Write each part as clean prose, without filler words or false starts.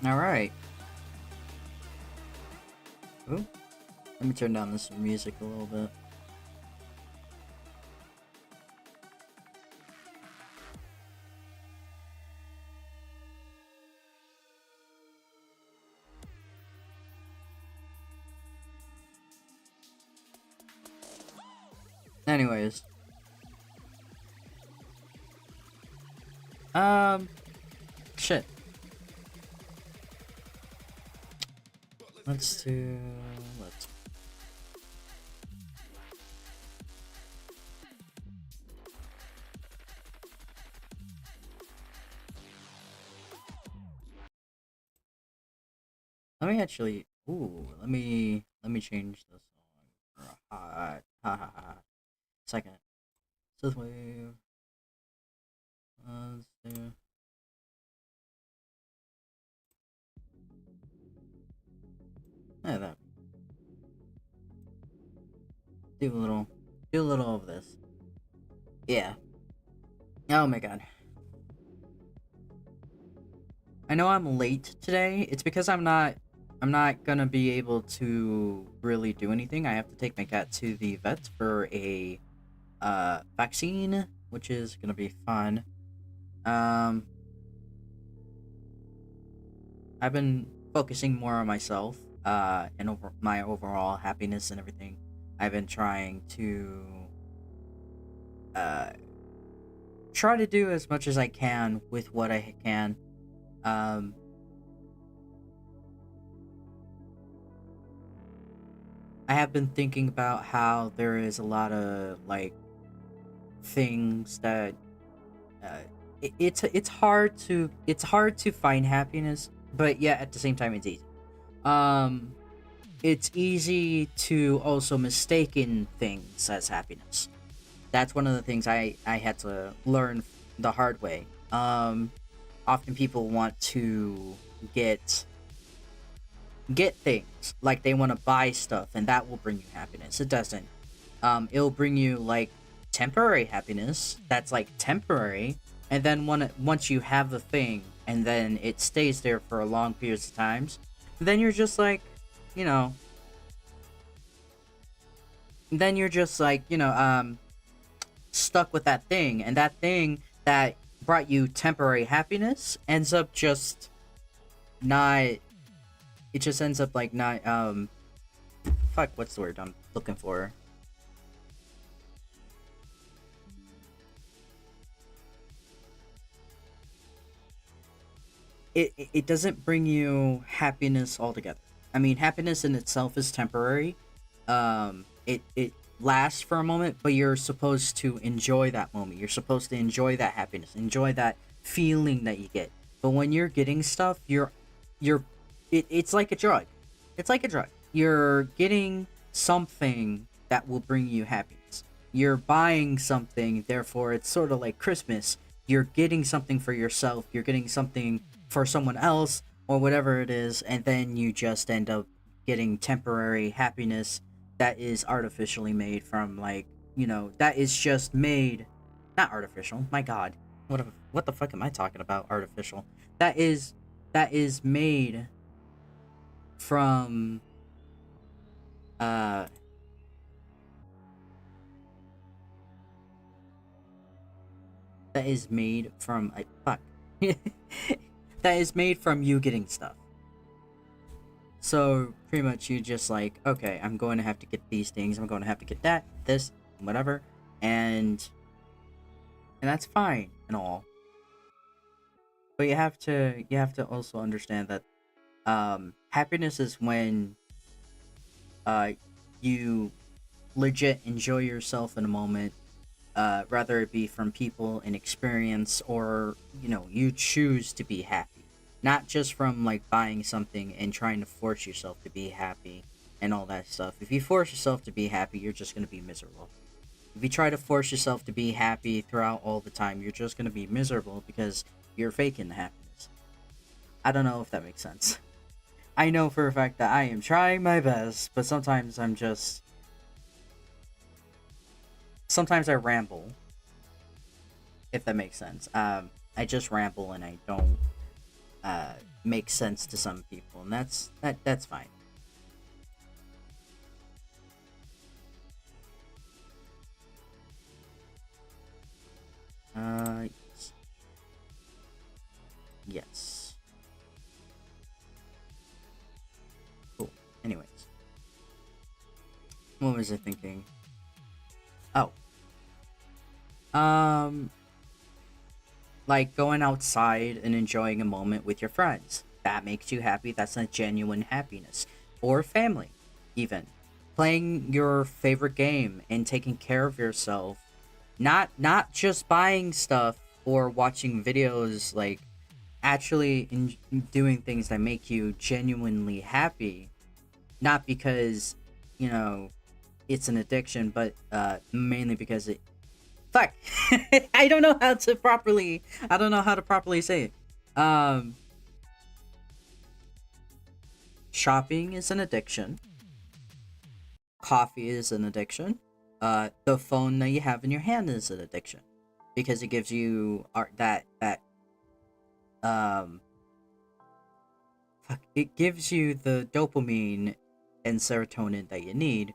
All right. Ooh, let me turn down this music a little bit. Anyways, um, shit. Let's do. Let's. Let me actually. Ooh, let me change this song for a hot second. This wave. Let's do. Yeah, that. Do a little of this. Yeah. Oh my god. I know I'm late today. It's because I'm not gonna be able to really do anything. I have to take my cat to the vet for a vaccine, which is gonna be fun. Um I've been focusing more on myself, and over my overall happiness and everything. I've been trying to uh try to do as much as I can with what I can. Um I have been thinking about how there is a lot of like things that uh, it's hard to find happiness, but yeah, at the same time it's easy. Um, it's easy to also mistaken things as happiness. That's one of the things I had to learn the hard way. Often people want to get get things like they want to buy stuff, and that will bring you happiness. It doesn't. It'll bring you like temporary happiness. That's like temporary, and then once you have the thing, and then it stays there for a long periods of times, then you're just like, you know, then you're just like, stuck with that thing, and that thing that brought you temporary happiness ends up just not. It just ends up like not. Fuck. What's the word I'm looking for? It doesn't bring you happiness altogether. I mean, happiness in itself is temporary. It lasts for a moment, but you're supposed to enjoy that moment. You're supposed to enjoy that happiness, enjoy that feeling that you get. But when you're getting stuff, you're it's like a drug. It's like a drug. You're getting something that will bring you happiness. You're buying something, therefore it's sort of like Christmas. You're getting something for yourself. You're getting something for someone else or whatever it is, and then you just end up getting temporary happiness that is artificially made from like, that is just made, not artificial, my god, what the fuck am I talking about? Artificial, that is made from uh that is made from a fuck that is made from you getting stuff. So pretty much you just like, okay, I'm going to have to get these things. I'm going to have to get that, this, whatever, and that's fine and all. But you have to also understand that happiness is when uh you legit enjoy yourself in a moment, rather it be from people and experience, or you choose to be happy, not just from like buying something and trying to force yourself to be happy and all that stuff. If you force yourself to be happy, you're just going to be miserable. If you try to force yourself to be happy throughout all the time, you're just going to be miserable because you're faking the happiness. I don't know if that makes sense. I know for a fact that I am trying my best, but sometimes I ramble, if that makes sense. I just ramble and I don't makes sense to some people, and that's fine. Yes. Yes. Cool. Anyways, what was I thinking? Oh, um, like going outside and enjoying a moment with your friends. That makes you happy. That's a genuine happiness. Or family, even. Playing your favorite game and taking care of yourself. Not just buying stuff or watching videos, like actually doing things that make you genuinely happy. Not because, you know, it's an addiction, but mainly because it fuck. I don't know how to properly. I don't know how to properly say it. Shopping is an addiction. Coffee is an addiction. The phone that you have in your hand is an addiction because it gives you art that um fuck, it gives you the dopamine and serotonin that you need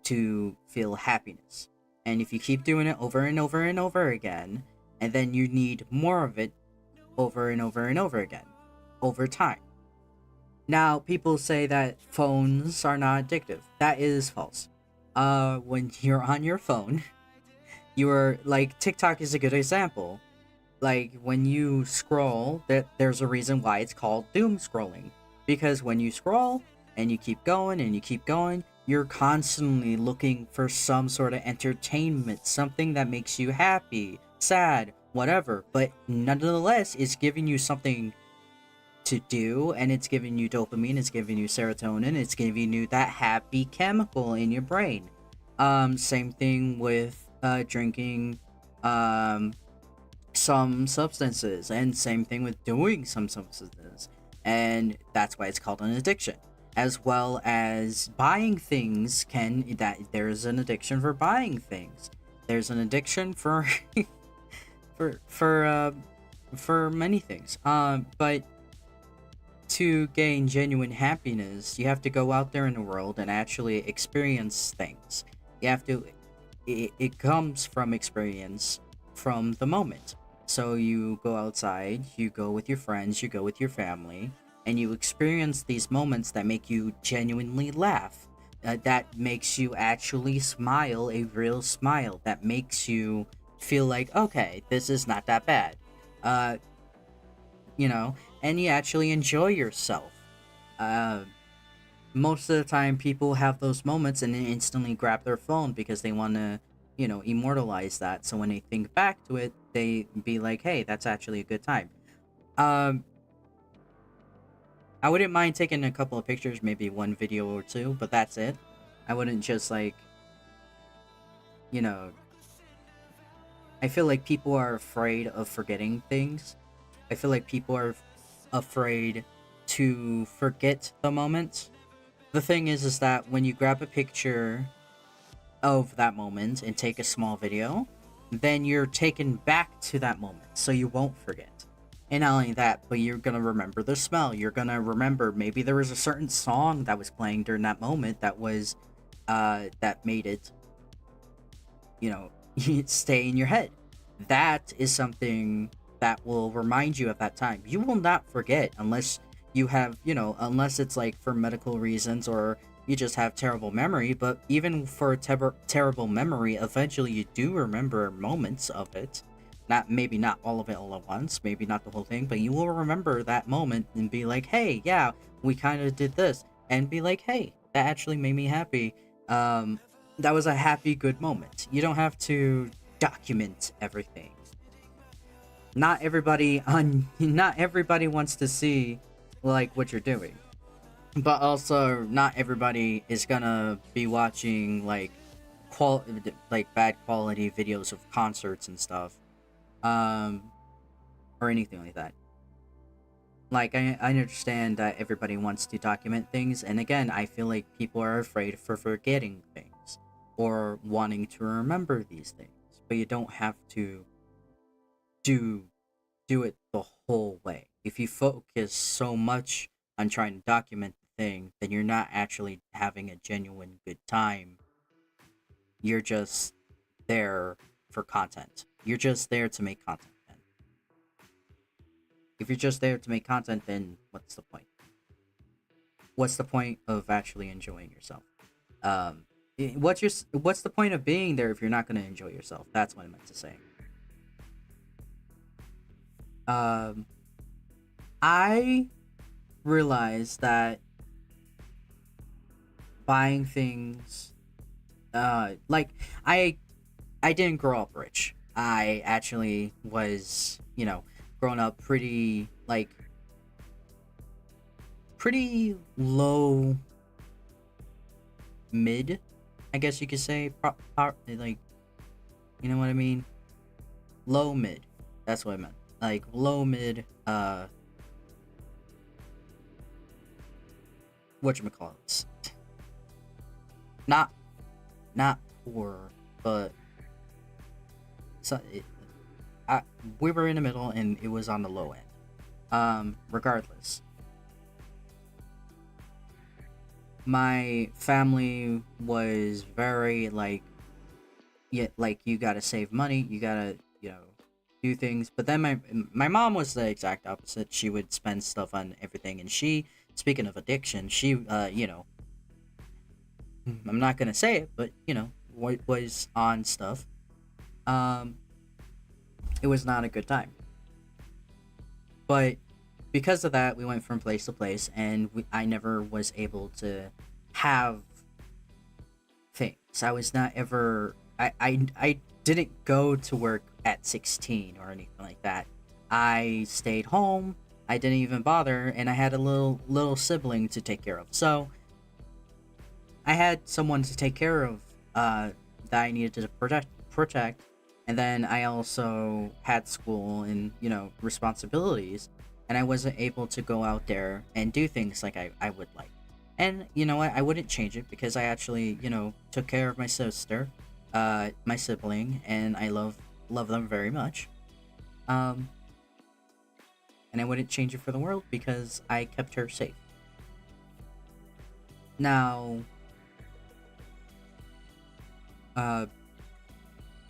to feel happiness. And if you keep doing it over and over and over again, and then you need more of it over and over and over again over time. Now, people say that phones are not addictive. That is false. When you're on your phone, you're like TikTok is a good example. Like when you scroll, there's a reason why it's called doom scrolling. Because when you scroll and you keep going and you keep going, you're constantly looking for some sort of entertainment, something that makes you happy, sad, whatever. But nonetheless, it's giving you something to do, and it's giving you dopamine, it's giving you serotonin, it's giving you that happy chemical in your brain. Same thing with drinking some substances, and same thing with doing some substances, and that's why it's called an addiction. As well as buying things, that there's an addiction for buying things. There's an addiction for for for uh, for many things. But to gain genuine happiness, you have to go out there in the world and actually experience things. You have to, it comes from experience from the moment. So you go outside, you go with your friends, you go with your family, and you experience these moments that make you genuinely laugh. That makes you actually smile, a real smile. That makes you feel like, okay, this is not that bad. Uh, and you actually enjoy yourself. Uh, Most of the time, people have those moments and then instantly grab their phone because they want to, immortalize that. So when they think back to it, they be like, "Hey, that's actually a good time." Um, I wouldn't mind taking a couple of pictures, maybe one video or two, but that's it. I wouldn't just like, you know, I feel like people are afraid of forgetting things. I feel like people are afraid to forget the moment. The thing is that when you grab a picture of that moment and take a small video, then you're taken back to that moment, so you won't forget. And not only that, but you're gonna remember the smell. You're gonna remember maybe there was a certain song that was playing during that moment that made it, you know, stay in your head. That is something that will remind you at that time. You will not forget unless you have, unless it's like for medical reasons or you just have terrible memory. But even for terrible memory, eventually you do remember moments of it. Maybe not all of it all at once, maybe not the whole thing, but you will remember that moment and be like, hey, yeah, we kind of did this, and be like, hey, that actually made me happy. That was a happy, good moment. You don't have to document everything. Not everybody wants to see like what you're doing. But also not everybody is gonna be watching like bad quality videos of concerts and stuff. Um or anything like that. Like I understand that everybody wants to document things, and again, I feel like people are afraid for forgetting things or wanting to remember these things. But you don't have to do do it the whole way. If you focus so much on trying to document the thing, then you're not actually having a genuine good time. You're just there for content. You're just there to make content. Then, if you're just there to make content, then what's the point? What's the point of actually enjoying yourself? What's the point of being there if you're not going to enjoy yourself? That's what I meant to say. Um, I realized that buying things, like I I didn't grow up rich. I actually was, growing up pretty low mid, I guess you could say. Like, you know what I mean? Low mid. That's what I meant. Like low mid. Whatchamacallits. Not not poor, but so we were in the middle, and it was on the low end. Regardless, my family was very like, yeah, like you gotta save money, you gotta, do things. But then my mom was the exact opposite. She would spend stuff on everything, and she, speaking of addiction, she, I'm not gonna say it, but was on stuff. Um, it was not a good time. But because of that, we went from place to place, and I never was able to have things. I was not ever. I didn't go to work at 16 or anything like that. I stayed home. I didn't even bother, and I had a little sibling to take care of. So I had someone to take care of, that I needed to protect, and then I also had school and responsibilities, and I wasn't able to go out there and do things like I would like. And you know what? I wouldn't change it because I actually took care of my sister, my sibling, and I love them very much. Um, and I wouldn't change it for the world because I kept her safe. Now, uh,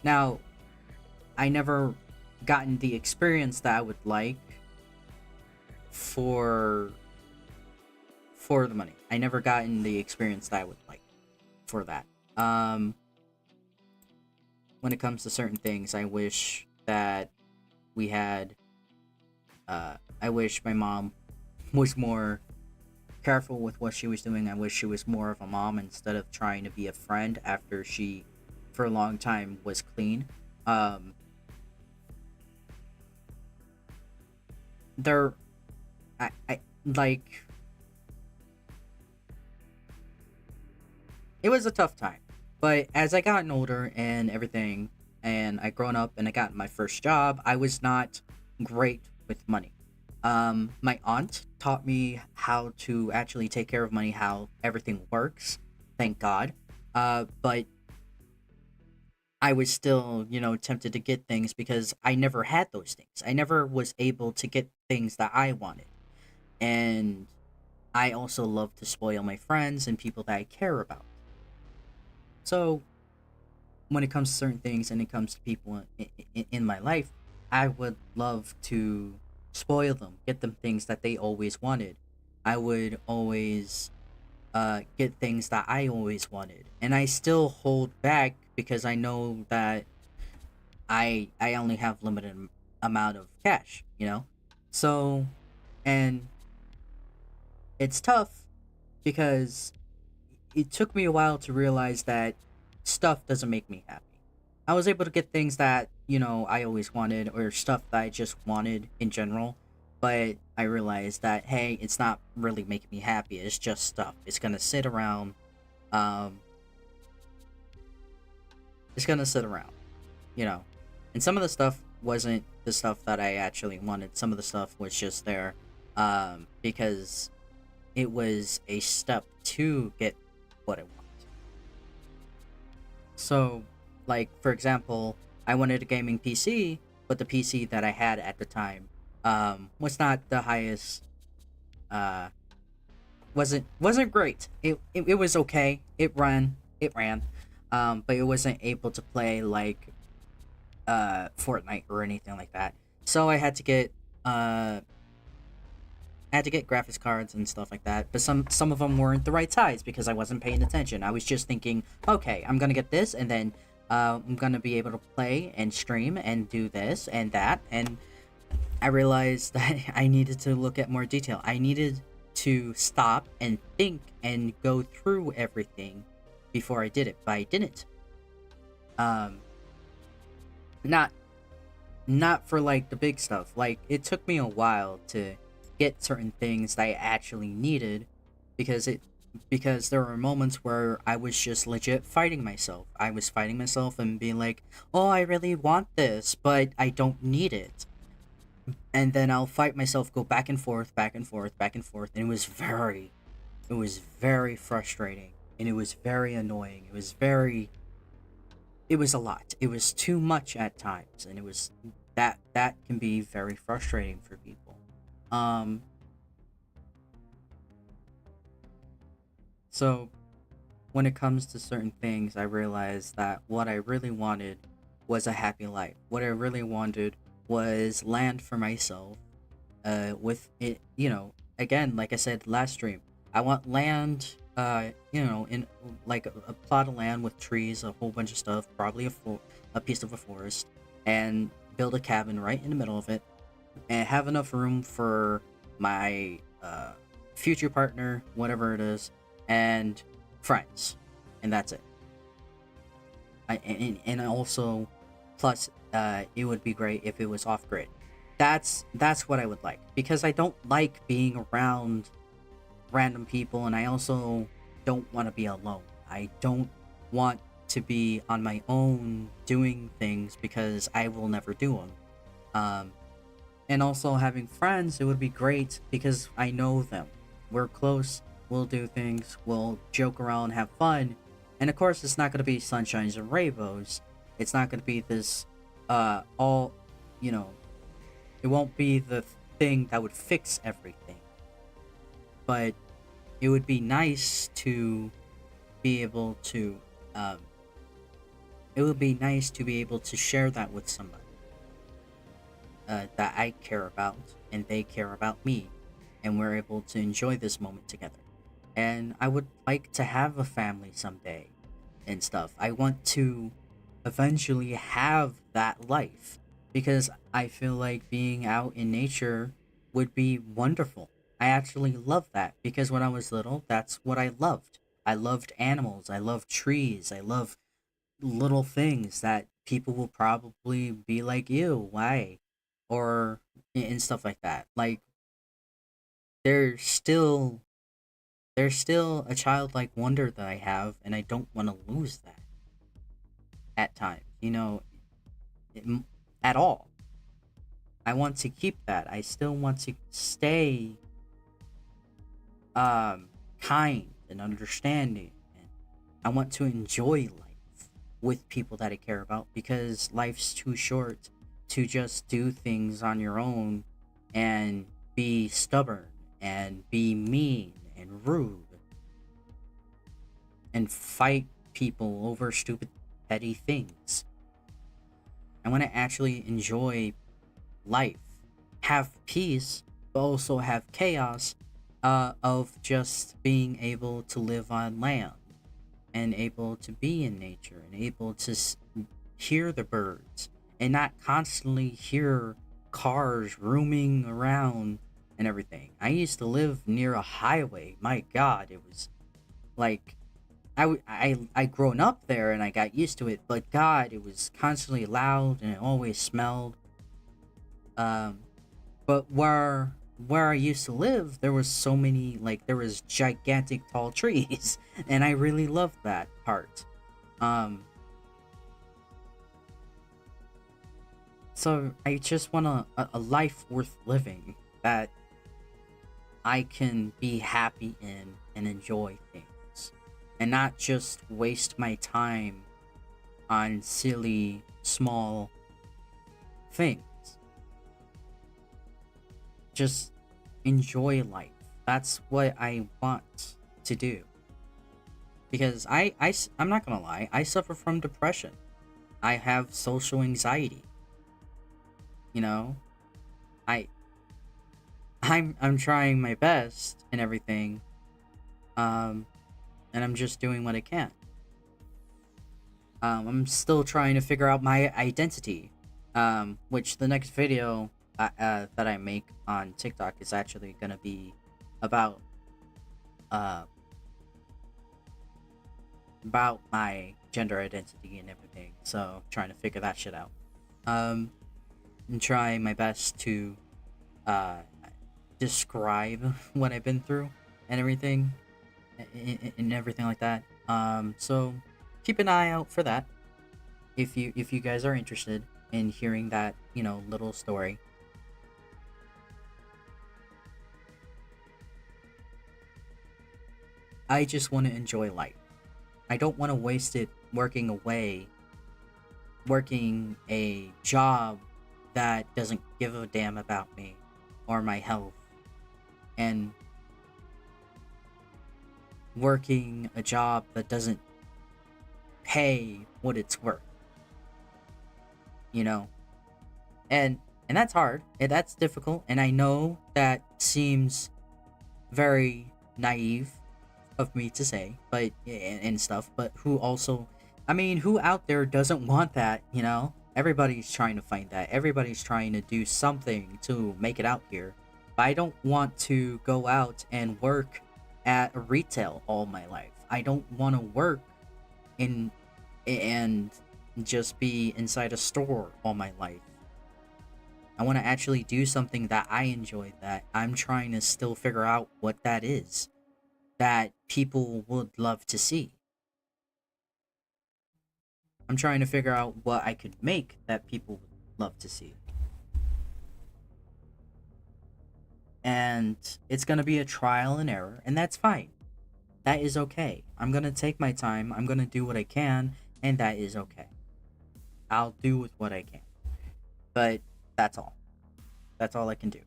now I never gotten the experience that I would like for the money. I never gotten the experience that I would like for that. Um, when it comes to certain things, I wish that we had. I wish my mom was more careful with what she was doing. I wish she was more of a mom instead of trying to be a friend after she, for a long time, was clean. Um, there, I like. It was a tough time, but as I gotten older and everything, and I grown up and I got my first job, I was not great with money. My aunt taught me how to actually take care of money, how everything works. Thank God. But I was still, tempted to get things because I never had those things. I never was able to get things that I wanted. And I also love to spoil my friends and people that I care about. So when it comes to certain things and it comes to people in my life, I would love to spoil them, get them things that they always wanted. I would always get things that I always wanted, and I still hold back because I know that I only have limited amount of cash, So, and it's tough because it took me a while to realize that stuff doesn't make me happy. I was able to get things that, I always wanted, or stuff that I just wanted in general, but I realized that, hey, it's not really making me happy. It's just stuff. It's gonna sit around. Um, it's gonna sit around, you know. And some of the stuff wasn't the stuff that I actually wanted. Some of the stuff was just there, because it was a step to get what I want. So, like, for example, I wanted a gaming PC, but the PC that I had at the time was not the highest. Uh, wasn't great. It was okay. It ran, but it wasn't able to play like Fortnite or anything like that. So uh I had to get graphics cards and stuff like that, but some of them weren't the right size because I wasn't paying attention. I was just thinking, okay, I'm gonna get this, and then I'm gonna be able to play and stream and do this and that, and I realized that I needed to look at more detail. I needed to stop and think and go through everything before I did it, but I didn't. Um, not not for like the big stuff. Like it took me a while to get certain things that I actually needed because there were moments where I was just legit fighting myself. I was fighting myself and being like, "Oh, I really want this, but I don't need it." And then I'll fight myself, go back and forth, back and forth, back and forth, and it was very frustrating and it was very annoying. It was a lot. It was too much at times, and it was that can be very frustrating for people. Um, so when it comes to certain things, I realized that what I really wanted was a happy life. What I really wanted was land for myself. With it, again, like I said last stream, I want land. In like a plot of land with trees, a whole bunch of stuff, probably a piece of a forest, and build a cabin right in the middle of it, and have enough room for my future partner, whatever it is, and friends, and that's it. And also, plus, it would be great if it was off grid. That's what I would like because I don't like being around random people, and I also don't want to be alone. I don't want to be on my own doing things because I will never do them. Um, and also having friends, it would be great because I know them. We're close. We'll do things. We'll joke around, have fun, and of course, it's not going to be sunshines and rainbows. It's not going to be this, all, you know. It won't be the thing that would fix everything, but it would be nice to be able to. Um, it would be nice to be able to share that with somebody that I care about and they care about me, and we're able to enjoy this moment together. And I would like to have a family someday and stuff. I want to eventually have that life because I feel like being out in nature would be wonderful. I actually love that because when I was little, that's what I loved. I loved animals, I loved trees, I love little things that people will probably be like, ew, why? Or and stuff like that. Like there's still there's still a childlike wonder that I have, and I don't want to lose that at times. It, at all. I want to keep that. I still want to stay kind and understanding, and I want to enjoy life with people that I care about because life's too short to just do things on your own and be stubborn and be mean and rude and fight people over stupid petty things. I want to actually enjoy life, have peace, but also have chaos of just being able to live on land and able to be in nature and able to hear the birds and not constantly hear cars roaming around and everything. I used to live near a highway. My God, it was like I grown up there and I got used to it, but God, it was constantly loud and it always smelled. Um, but where I used to live, there was so many there was gigantic tall trees, and I really loved that part. Um, so I just want a life worth living that I can be happy in and enjoy things, and not just waste my time on silly small things. Just enjoy life. That's what I want to do. Because I'm not gonna lie, I suffer from depression. I have social anxiety. You know, I I'm trying my best and everything, and I'm just doing what I can. I'm still trying to figure out my identity, which the next video that I make on TikTok is actually gonna be about uh about my gender identity and everything. So trying to figure that shit out. And trying my best to uh describe what I've been through and everything and everything like that. So keep an eye out for that if you guys are interested in hearing that, you know, little story. I just want to enjoy life. I don't want to waste it working a job that doesn't give a damn about me or my health, and working a job that doesn't pay what it's worth. You know? And that's hard. And that's difficult, and I know that seems very naive of me to say, but and stuff, but who also, I mean, who out there doesn't want that, you know? Everybody's trying to find that. Everybody's trying to do something to make it out here. But I don't want to go out and work at retail all my life. I don't want to work in and just be inside a store all my life. I want to actually do something that I enjoy, that I'm trying to still figure out what that is, that people would love to see. I'm trying to figure out what I could make that people would love to see. And it's going to be a trial and error, and that's fine. That is okay. I'm going to take my time. I'm going to do what I can, and that is okay. I'll do with what I can. But that's all. That's all I can do.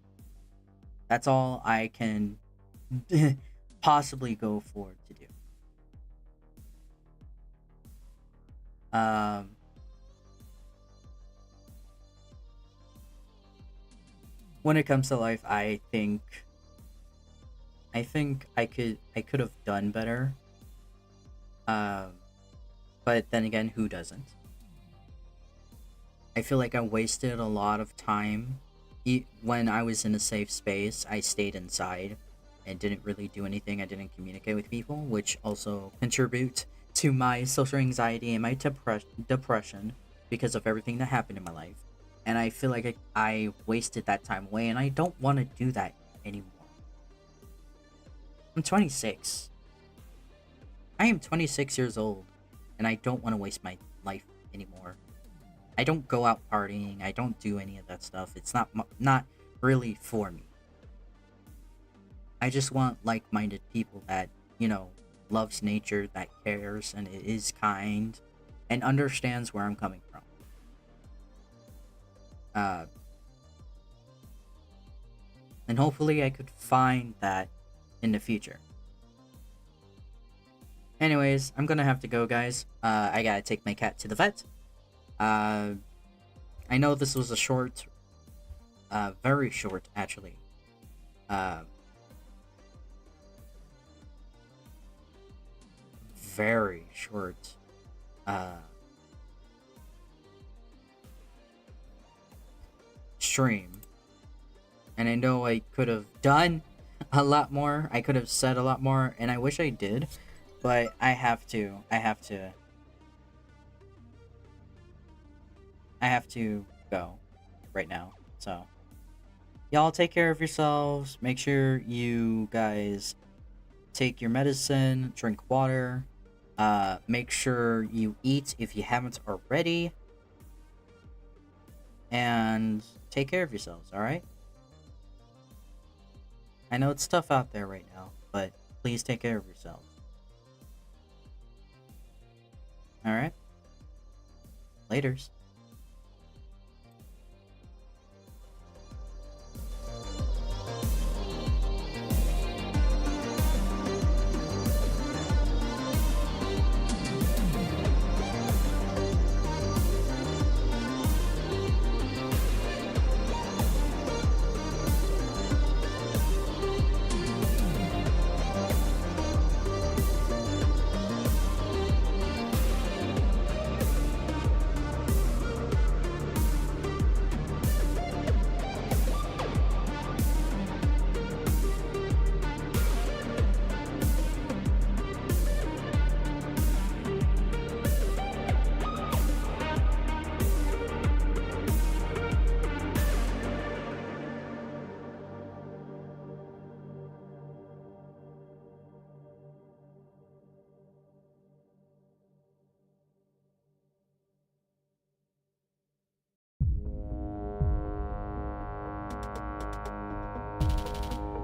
That's all I can possibly go forward to do. When it comes to life, I think I could have done better. But then again, who doesn't? I feel like I wasted a lot of time. When I was in a safe space, I stayed inside and didn't really do anything. I didn't communicate with people, which also contribute to my social anxiety and my depression because of everything that happened in my life. And I feel like I wasted that time away, and I don't want to do that anymore. I'm 26. I am 26 years old, and I don't want to waste my life anymore. I don't go out partying. I don't do any of that stuff. It's not really for me. I just want like-minded people that, you know, loves nature, that cares, and is kind, and understands where I'm coming from. And hopefully I could find that in the future. Anyways, I'm gonna have to go, guys. I gotta take my cat to the vet. I know this was a short, very short, actually. Very short, stream. And I know I could have done a lot more. I could have said a lot more, and I wish I did. But I have to go right now. So, y'all take care of yourselves. Make sure you guys take your medicine, drink water. Make sure you eat if you haven't already. And take care of yourselves, alright? I know it's tough out there right now, but please take care of yourselves. Alright? Laters.